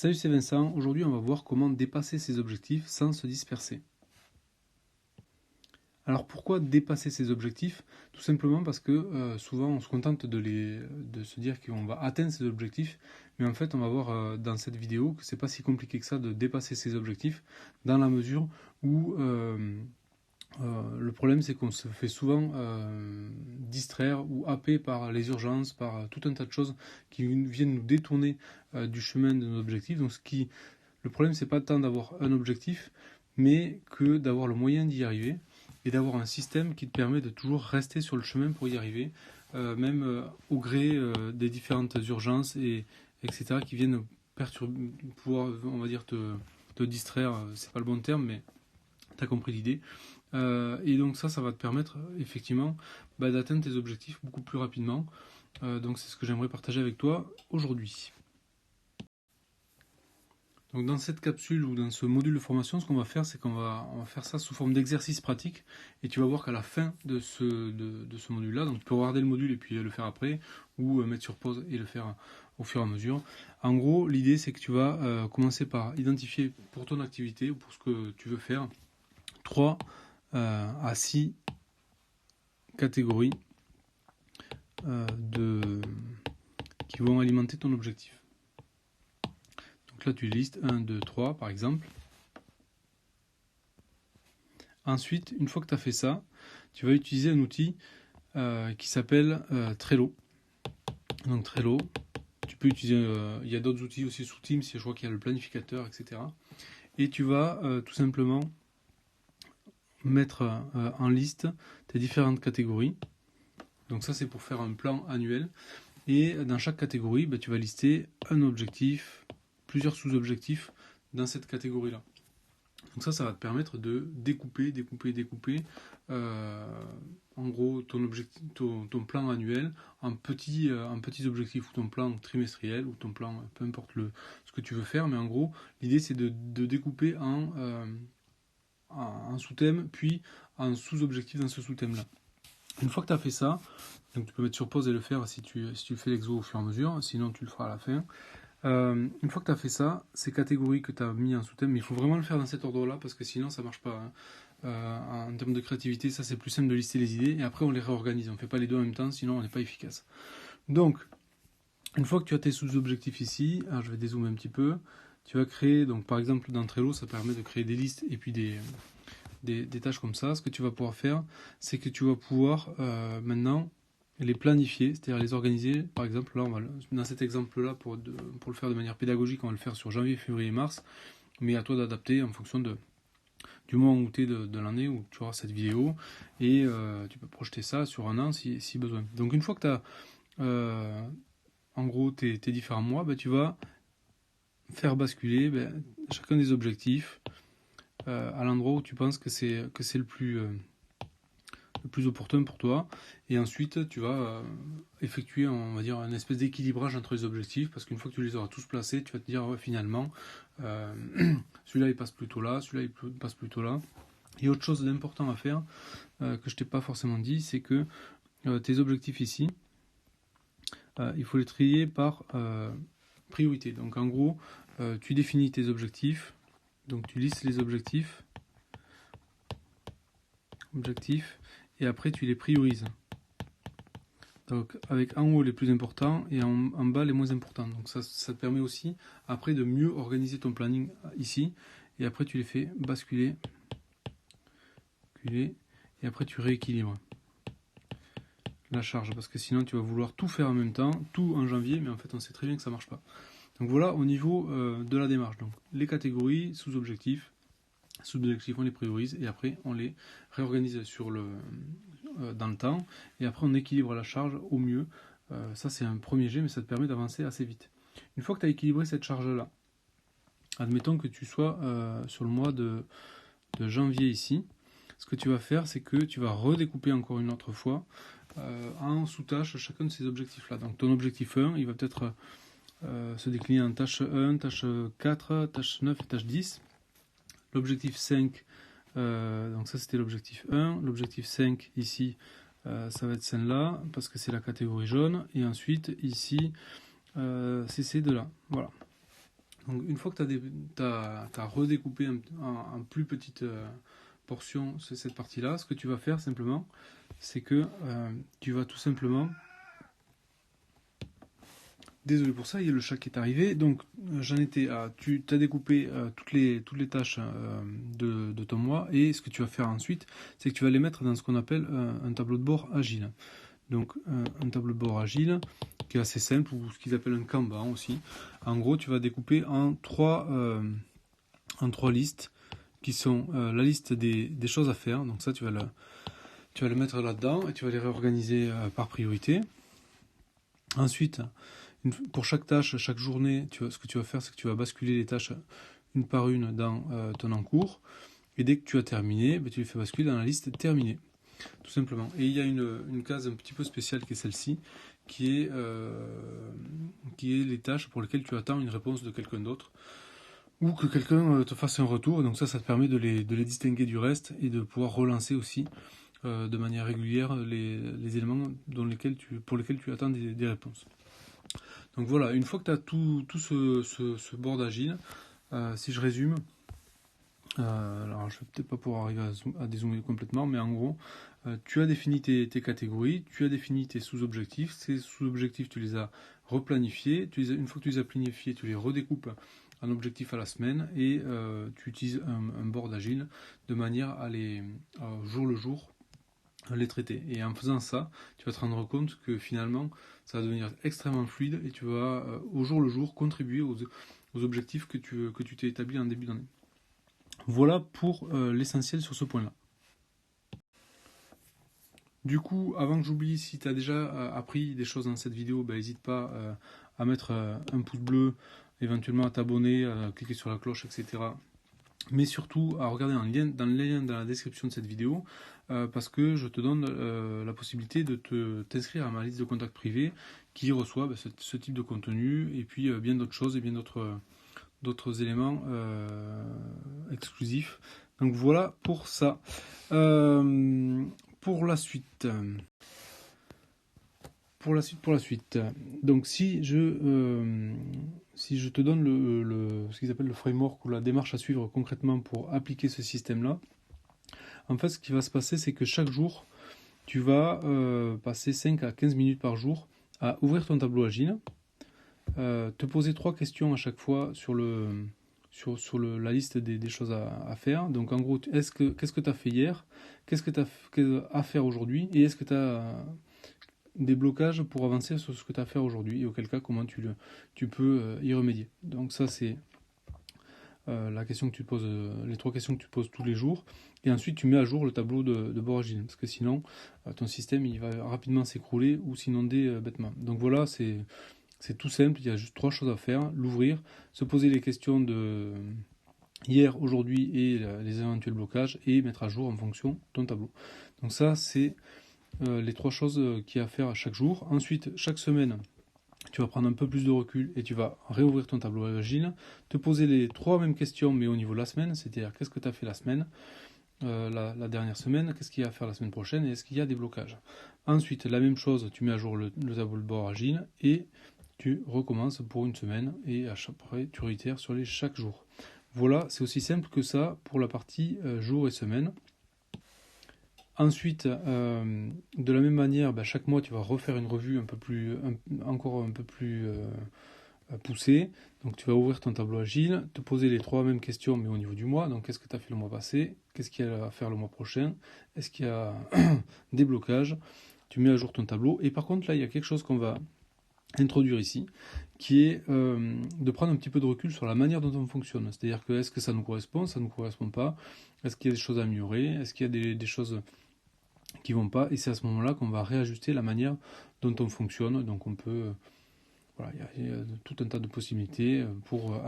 Salut, c'est Vincent. Aujourd'hui, on va voir comment dépasser ses objectifs sans se disperser. Alors pourquoi dépasser ses objectifs? Tout simplement parce que souvent on se contente de se dire qu'on va atteindre ses objectifs, mais en fait on va voir dans cette vidéo que c'est pas si compliqué que ça de dépasser ses objectifs, dans la mesure où le problème c'est qu'on se fait souvent distraire ou happer par les urgences, par tout un tas de choses qui viennent nous détourner du chemin de nos objectifs. Donc le problème c'est pas tant d'avoir un objectif, mais que d'avoir le moyen d'y arriver et d'avoir un système qui te permet de toujours rester sur le chemin pour y arriver, même au gré des différentes urgences etc. qui viennent perturber, pouvoir, on va dire, te distraire, c'est pas le bon terme, mais tu as compris l'idée. Et donc ça va te permettre effectivement d'atteindre tes objectifs beaucoup plus rapidement. Donc c'est ce que j'aimerais partager avec toi aujourd'hui. Donc dans cette capsule ou dans ce module de formation, ce qu'on va faire, c'est qu'on va faire ça sous forme d'exercice pratique. Et tu vas voir qu'à la fin de ce module-là, donc tu peux regarder le module et puis le faire après, ou mettre sur pause et le faire au fur et à mesure. En gros, l'idée, c'est que tu vas commencer par identifier pour ton activité ou pour ce que tu veux faire 3 à 6 catégories qui vont alimenter ton objectif. Donc là, tu listes 1, 2, 3 par exemple. Ensuite, une fois que tu as fait ça, tu vas utiliser un outil qui s'appelle Trello. Donc Trello, tu peux utiliser, il y a d'autres outils aussi sous Teams, je crois qu'il y a le planificateur, etc. Et tu vas tout simplement mettre en liste tes différentes catégories. Donc ça, c'est pour faire un plan annuel. Et dans chaque catégorie, tu vas lister un objectif, plusieurs sous-objectifs dans cette catégorie-là. Donc ça va te permettre de découper en gros ton plan annuel en petits objectifs, ou ton plan trimestriel, ou ton plan, peu importe ce que tu veux faire, mais en gros, l'idée c'est de découper en sous-thème, puis en sous-objectif dans ce sous-thème-là. Une fois que tu as fait ça, donc tu peux mettre sur pause et le faire si tu fais l'exo au fur et à mesure, sinon tu le feras à la fin. Une fois que tu as fait ça, ces catégories que tu as mis en sous-thème, mais il faut vraiment le faire dans cet ordre-là parce que sinon ça marche pas. En termes de créativité, ça c'est plus simple de lister les idées et après on les réorganise. On ne fait pas les deux en même temps, sinon on n'est pas efficace. Donc, une fois que tu as tes sous-objectifs ici, alors je vais dézoomer un petit peu, tu vas créer, donc par exemple dans Trello, ça permet de créer des listes et puis des tâches comme ça. Ce que tu vas pouvoir faire, c'est que tu vas pouvoir maintenant les planifier, c'est-à-dire les organiser. Par exemple, là, dans cet exemple-là, pour le faire de manière pédagogique, on va le faire sur janvier, février, mars, mais à toi d'adapter en fonction du moment où tu es de l'année où tu auras cette vidéo, et tu peux projeter ça sur un an si besoin. Donc une fois que tu as en gros tes différents mois, tu vas faire basculer chacun des objectifs à l'endroit où tu penses que c'est le plus opportun pour toi, et ensuite tu vas effectuer, on va dire, une espèce d'équilibrage entre les objectifs, parce qu'une fois que tu les auras tous placés, tu vas te dire finalement celui-là il passe plutôt là, celui-là il passe plutôt là. Et autre chose d'important à faire que je t'ai pas forcément dit, c'est que tes objectifs ici, il faut les trier par priorité. Donc en gros, tu définis tes objectifs, donc tu listes les objectifs, et après tu les priorises. Donc avec en haut les plus importants et en bas les moins importants. Donc ça te permet aussi après de mieux organiser ton planning ici. Et après tu les fais basculer, et après tu rééquilibres la charge, parce que sinon tu vas vouloir tout faire en même temps, tout en janvier, mais en fait on sait très bien que ça marche pas. Donc voilà au niveau de la démarche. Donc les catégories, sous-objectifs, on les priorise et après on les réorganise dans le temps, et après on équilibre la charge au mieux. Ça c'est un premier jet, mais ça te permet d'avancer assez vite. Une fois que tu as équilibré cette charge là, admettons que tu sois sur le mois de janvier ici, ce que tu vas faire, c'est que tu vas redécouper encore une autre fois en sous-tâches chacun de ces objectifs là. Donc ton objectif 1 il va peut-être se décliner en tâche 1, tâche 4, tâche 9 et tâche 10. L'objectif 5, donc ça c'était l'objectif 1. L'objectif 5 ici, ça va être celle-là, parce que c'est la catégorie jaune. Et ensuite ici, c'est ces deux-là. Voilà. Donc une fois que tu as redécoupé en plus petites portions cette partie-là, ce que tu vas faire simplement, c'est que tu vas tout simplement... Désolé pour ça, il y a le chat qui est arrivé. Donc j'en étais à... Tu as découpé toutes les tâches de ton mois, et ce que tu vas faire ensuite, c'est que tu vas les mettre dans ce qu'on appelle un tableau de bord agile. Donc un tableau de bord agile qui est assez simple, ou ce qu'ils appellent un Kanban aussi. En gros, tu vas découper en trois listes qui sont la liste des choses à faire. Donc ça, tu vas le mettre là-dedans et tu vas les réorganiser par priorité. Ensuite, pour chaque tâche, chaque journée, ce que tu vas faire, c'est que tu vas basculer les tâches une par une dans ton encours. Et dès que tu as terminé, tu les fais basculer dans la liste terminée. Tout simplement. Et il y a une case un petit peu spéciale qui est celle-ci, qui est les tâches pour lesquelles tu attends une réponse de quelqu'un d'autre, ou que quelqu'un te fasse un retour. Donc ça te permet de les distinguer du reste et de pouvoir relancer aussi de manière régulière les éléments pour lesquels tu attends des réponses. Donc voilà, une fois que tu as tout ce board agile, si je résume, alors je vais peut-être pas pouvoir arriver à dézoomer complètement, mais en gros, tu as défini tes catégories, tu as défini tes sous-objectifs. Ces sous-objectifs, tu les as replanifiés. Une fois que tu les as planifiés, tu les redécoupes en objectifs à la semaine, et tu utilises un board agile de manière à jour le jour, les traiter. Et en faisant ça, tu vas te rendre compte que finalement, ça va devenir extrêmement fluide, et tu vas au jour le jour contribuer aux objectifs que tu t'es établi en début d'année. Voilà pour l'essentiel sur ce point-là. Du coup, avant que j'oublie, si tu as déjà appris des choses dans cette vidéo, n'hésite pas à mettre un pouce bleu, éventuellement à t'abonner, à cliquer sur la cloche, etc. Mais surtout à regarder dans le lien dans la description de cette vidéo, parce que je te donne la possibilité de t'inscrire à ma liste de contacts privés qui reçoit ce type de contenu, et puis bien d'autres choses et bien d'autres éléments exclusifs. Donc voilà pour ça. Pour la suite. Donc si je te donne ce qu'ils appellent le framework, ou la démarche à suivre concrètement pour appliquer ce système-là, en fait ce qui va se passer, c'est que chaque jour, tu vas passer 5 à 15 minutes par jour à ouvrir ton tableau agile, te poser 3 questions à chaque fois sur la liste des choses à faire. Donc en gros, qu'est-ce que tu as fait hier, qu'est-ce que tu as à faire aujourd'hui, et est-ce que tu as des blocages pour avancer sur ce que tu as à faire aujourd'hui, et auquel cas comment tu peux y remédier. Donc ça, c'est la question que tu te poses, les 3 questions que tu poses tous les jours. Et ensuite tu mets à jour le tableau de bord agile, parce que sinon ton système il va rapidement s'écrouler ou s'inonder bêtement. Donc voilà, c'est tout simple, il y a juste 3 choses à faire: l'ouvrir, se poser les questions de hier, aujourd'hui, et les éventuels blocages, et mettre à jour en fonction de ton tableau. Donc ça, c'est les 3 choses qu'il y a à faire chaque jour. Ensuite, chaque semaine, tu vas prendre un peu plus de recul et tu vas réouvrir ton tableau agile, te poser les 3 mêmes questions, mais au niveau de la semaine, c'est-à-dire qu'est-ce que tu as fait la semaine, la dernière semaine, qu'est-ce qu'il y a à faire la semaine prochaine, et est-ce qu'il y a des blocages. Ensuite, la même chose, tu mets à jour le tableau de bord agile, et tu recommences pour une semaine, et après tu réitères sur chaque jour. Voilà, c'est aussi simple que ça pour la partie jour et semaine. Ensuite, de la même manière, chaque mois, tu vas refaire une revue encore un peu plus poussée. Donc, tu vas ouvrir ton tableau agile, te poser les 3 mêmes questions, mais au niveau du mois. Donc, qu'est-ce que tu as fait le mois passé? Qu'est-ce qu'il y a à faire le mois prochain? Est-ce qu'il y a des blocages? Tu mets à jour ton tableau. Et par contre, là, il y a quelque chose qu'on va introduire ici, qui est de prendre un petit peu de recul sur la manière dont on fonctionne. C'est-à-dire que est-ce que ça nous correspond, ça ne nous correspond pas? Est-ce qu'il y a des choses à améliorer? Est-ce qu'il y a des choses qui vont pas? Et c'est à ce moment-là qu'on va réajuster la manière dont on fonctionne. Donc on peut, voilà, il y a tout un tas de possibilités pour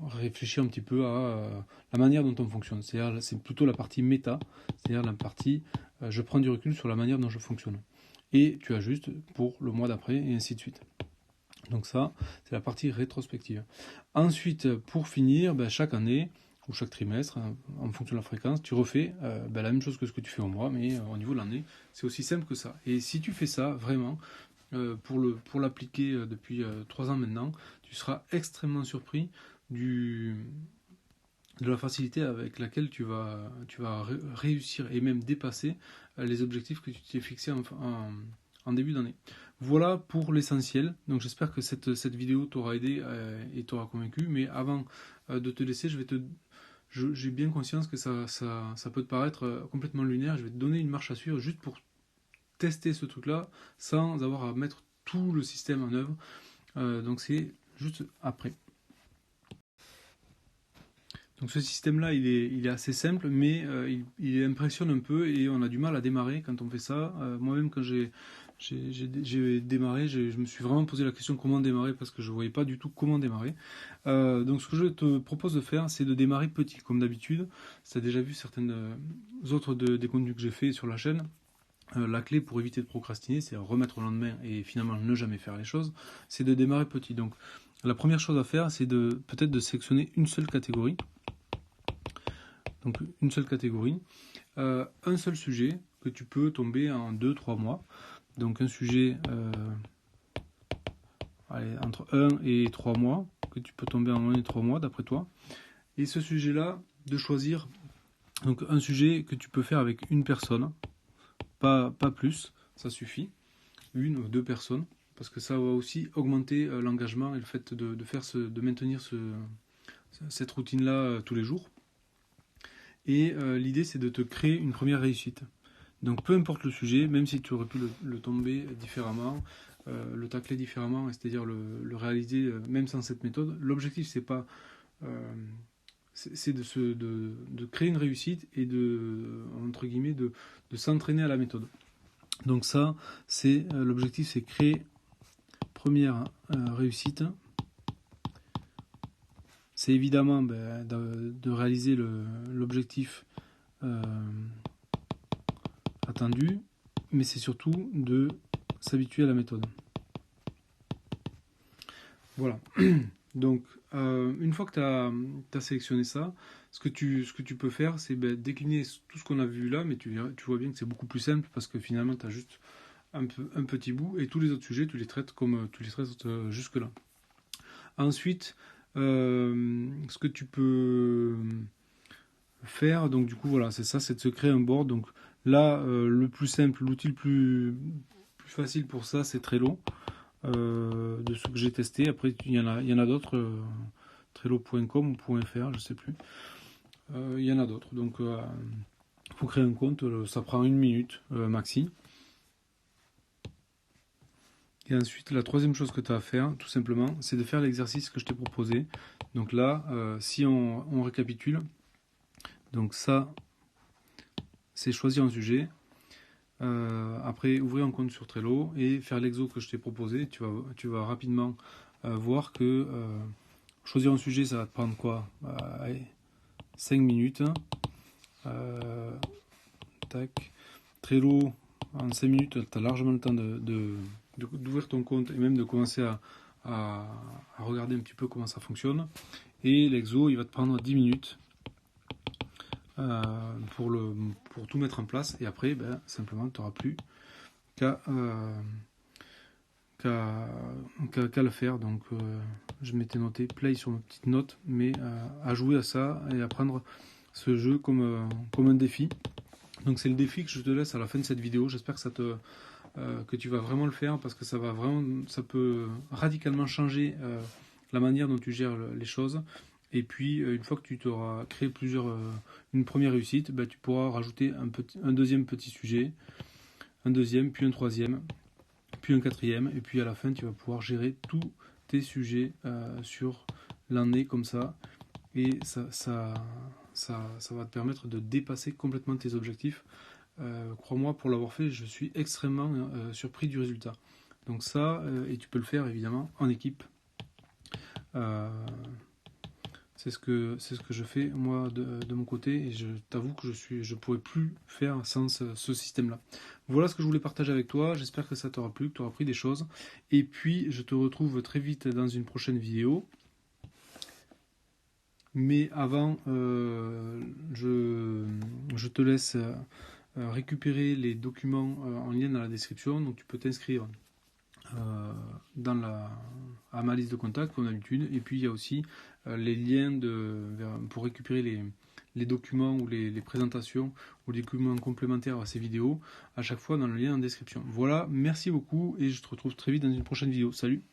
réfléchir un petit peu à la manière dont on fonctionne. C'est-à-dire, c'est plutôt la partie méta, c'est-à-dire la partie je prends du recul sur la manière dont je fonctionne. Et tu ajustes pour le mois d'après, et ainsi de suite. Donc ça, c'est la partie rétrospective. Ensuite, pour finir, chaque année ou chaque trimestre, en fonction de la fréquence, tu refais la même chose que ce que tu fais au mois, mais au niveau de l'année, c'est aussi simple que ça. Et si tu fais ça vraiment, pour l'appliquer depuis 3 ans maintenant, tu seras extrêmement surpris de la facilité avec laquelle tu vas réussir et même dépasser les objectifs que tu t'es fixés en début d'année. Voilà pour l'essentiel. Donc j'espère que cette vidéo t'aura aidé et t'aura convaincu. Mais avant de te laisser, j'ai bien conscience que ça peut te paraître complètement lunaire. Je vais te donner une marche à suivre juste pour tester ce truc-là sans avoir à mettre tout le système en œuvre. Donc c'est juste après. Donc ce système-là, il est assez simple, mais il impressionne un peu et on a du mal à démarrer quand on fait ça. Moi-même, quand j'ai démarré, je me suis vraiment posé la question comment démarrer parce que je ne voyais pas du tout comment démarrer. Donc ce que je te propose de faire, c'est de démarrer petit, comme d'habitude. Tu as déjà vu certaines autres des contenus que j'ai fait sur la chaîne. La clé pour éviter de procrastiner, c'est remettre au lendemain et finalement ne jamais faire les choses, c'est de démarrer petit. Donc la première chose à faire, c'est peut-être de sélectionner une seule catégorie. Donc une seule catégorie, un seul sujet que tu peux tomber en 2-3 mois. Donc un sujet entre 1 et 3 mois, que tu peux tomber en 1 et 3 mois d'après toi. Et ce sujet-là, de choisir donc un sujet que tu peux faire avec une personne, pas plus, ça suffit, une ou deux personnes, parce que ça va aussi augmenter l'engagement et le fait de maintenir cette routine-là tous les jours. Et l'idée, c'est de te créer une première réussite. Donc peu importe le sujet, même si tu aurais pu le tomber différemment, le tacler différemment, c'est-à-dire le réaliser même sans cette méthode, l'objectif, c'est pas... c'est de créer une réussite et entre guillemets, de s'entraîner à la méthode. Donc ça, c'est l'objectif, c'est créer première réussite. C'est évidemment de réaliser l'objectif attendu, mais c'est surtout de s'habituer à la méthode. Voilà. Donc, une fois que tu as sélectionné ça, ce que tu peux faire, c'est décliner tout ce qu'on a vu là, mais tu vois bien que c'est beaucoup plus simple parce que finalement, tu as juste un petit bout et tous les autres sujets, tu les traites comme tu les traites jusque-là. Ensuite, ce que tu peux faire, donc du coup, voilà, c'est ça, c'est de se créer un board. Donc là, le plus simple, l'outil le plus facile pour ça, c'est Trello. De ce que j'ai testé. Après, il y en a d'autres, Trello.com ou .fr, je sais plus. Il y en a d'autres. Donc, il faut créer un compte. Ça prend 1 minute maxi. Et ensuite, la troisième chose que tu as à faire, tout simplement, c'est de faire l'exercice que je t'ai proposé. Donc là, si on récapitule, donc ça, c'est choisir un sujet. Après, ouvrir un compte sur Trello et faire l'exo que je t'ai proposé. Tu vas rapidement voir que choisir un sujet, ça va te prendre quoi 5 minutes. Tac. Trello, en 5 minutes, tu as largement le temps d'ouvrir ton compte et même de commencer à regarder un petit peu comment ça fonctionne. Et l'exo, il va te prendre 10 minutes. Pour tout mettre en place et après simplement tu n'auras plus qu'à le faire. Donc je m'étais noté play sur ma petite note, mais à jouer à ça et à prendre ce jeu comme un défi. Donc c'est le défi que je te laisse à la fin de cette vidéo. J'espère que tu vas vraiment le faire parce que ça peut radicalement changer la manière dont tu gères les choses. Et puis, une fois que tu t'auras créé une première réussite, tu pourras rajouter un deuxième petit sujet, un deuxième, puis un troisième, puis un quatrième. Et puis à la fin, tu vas pouvoir gérer tous tes sujets sur l'année comme ça. Et ça va te permettre de dépasser complètement tes objectifs. Crois-moi, pour l'avoir fait, je suis extrêmement surpris du résultat. Donc ça, et tu peux le faire évidemment en équipe. C'est ce que je fais moi de mon côté et je t'avoue que je pourrais plus faire sans ce système-là. Voilà ce que je voulais partager avec toi. J'espère que ça t'aura plu, que tu auras appris des choses. Et puis je te retrouve très vite dans une prochaine vidéo. Mais avant, je te laisse récupérer les documents en lien dans la description. Donc tu peux t'inscrire à ma liste de contacts comme d'habitude. Et puis il y a aussi les liens pour récupérer les documents ou les présentations ou les documents complémentaires à ces vidéos, à chaque fois dans le lien en description. Voilà, merci beaucoup et je te retrouve très vite dans une prochaine vidéo. Salut!